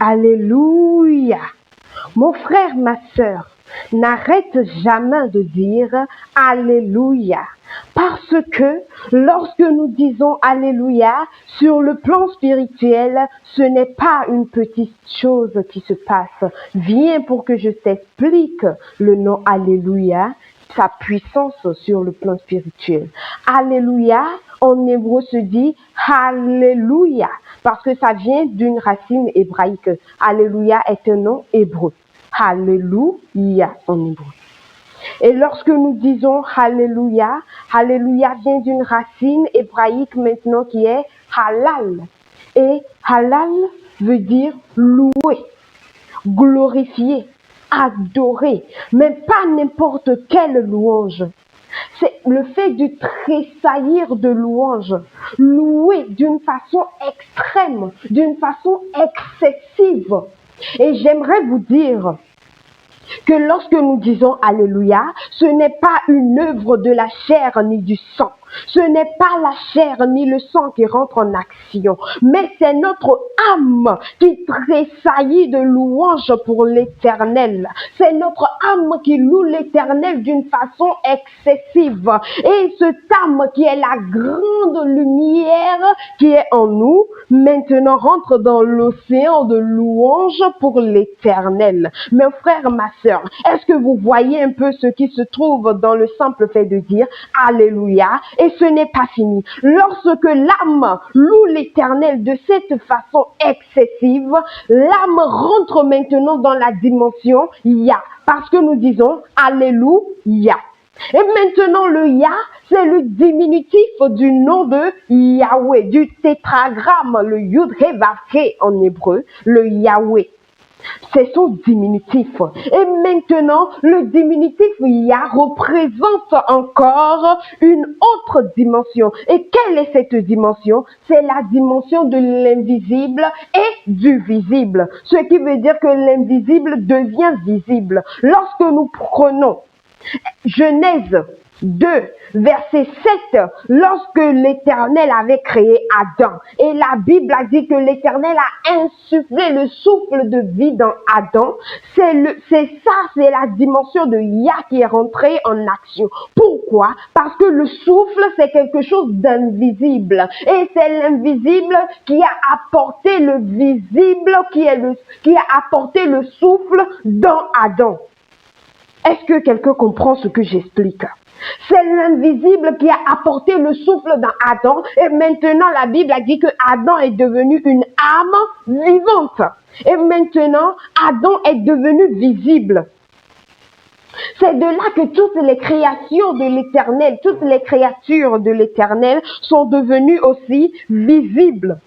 Alléluia. Mon frère, ma sœur, n'arrête jamais de dire Alléluia. Parce que lorsque nous disons Alléluia, sur le plan spirituel, ce n'est pas une petite chose qui se passe. Viens pour que je t'explique le nom Alléluia, sa puissance sur le plan spirituel. Alléluia, en hébreu se dit Alléluia, parce que ça vient d'une racine hébraïque. Alléluia est un nom hébreu. Alléluia en hébreu. Et lorsque nous disons Alléluia, Alléluia vient d'une racine hébraïque maintenant qui est halal. Et halal veut dire louer, glorifier, adorer, mais pas n'importe quelle louange. C'est le fait de tressaillir de louange, louer d'une façon extrême, d'une façon excessive. Et j'aimerais vous dire que lorsque nous disons Alléluia, ce n'est pas une œuvre de la chair ni du sang. Ce n'est pas la chair ni le sang qui rentre en action, mais c'est notre âme qui tressaillit de louange pour l'Éternel. C'est notre âme qui loue l'Éternel d'une façon excessive. Et cette âme qui est la grande lumière qui est en nous, maintenant rentre dans l'océan de louange pour l'Éternel. Mes frères, ma sœur, est-ce que vous voyez un peu ce qui se trouve dans le simple fait de dire Alléluia? Et ce n'est pas fini. Lorsque l'âme loue l'Éternel de cette façon excessive, l'âme rentre maintenant dans la dimension Ya. Parce que nous disons Alléluia. Et maintenant, le Ya, c'est le diminutif du nom de Yahweh, du tétragramme, le Yud-He-Vav-He en hébreu, le Yahweh. C'est son diminutif. Et maintenant, le diminutif Ya représente encore une autre dimension. Et quelle est cette dimension? C'est la dimension de l'invisible et du visible. Ce qui veut dire que l'invisible devient visible. Lorsque nous prenons Genèse 2, verset 7, lorsque l'Éternel avait créé Adam, et la Bible a dit que l'Éternel a insufflé le souffle de vie dans Adam, c'est la dimension de Ya qui est rentrée en action. Pourquoi? Parce que le souffle, c'est quelque chose d'invisible, et c'est l'invisible qui a apporté le visible, qui a apporté le souffle dans Adam. Est-ce que quelqu'un comprend ce que j'explique? C'est l'invisible qui a apporté le souffle dans Adam. Et maintenant, la Bible a dit que Adam est devenu une âme vivante. Et maintenant, Adam est devenu visible. C'est de là que toutes les créations de l'Éternel, toutes les créatures de l'Éternel sont devenues aussi visibles.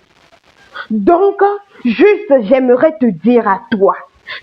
Donc, juste, j'aimerais te dire à toi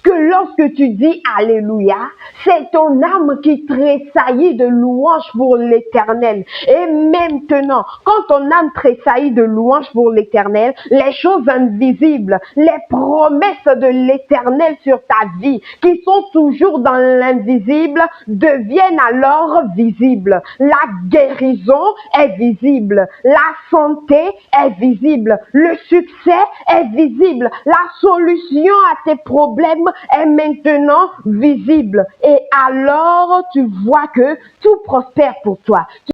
que lorsque tu dis Alléluia, c'est ton âme qui tressaillit de louange pour l'Éternel. Et maintenant, quand ton âme tressaillit de louange pour l'Éternel, les choses invisibles, les promesses de l'Éternel sur ta vie, qui sont toujours dans l'invisible, deviennent alors visibles. La guérison est visible, la santé est visible, le succès est visible, la solution à tes problèmes est maintenant visible. Et alors, tu vois que tout prospère pour toi.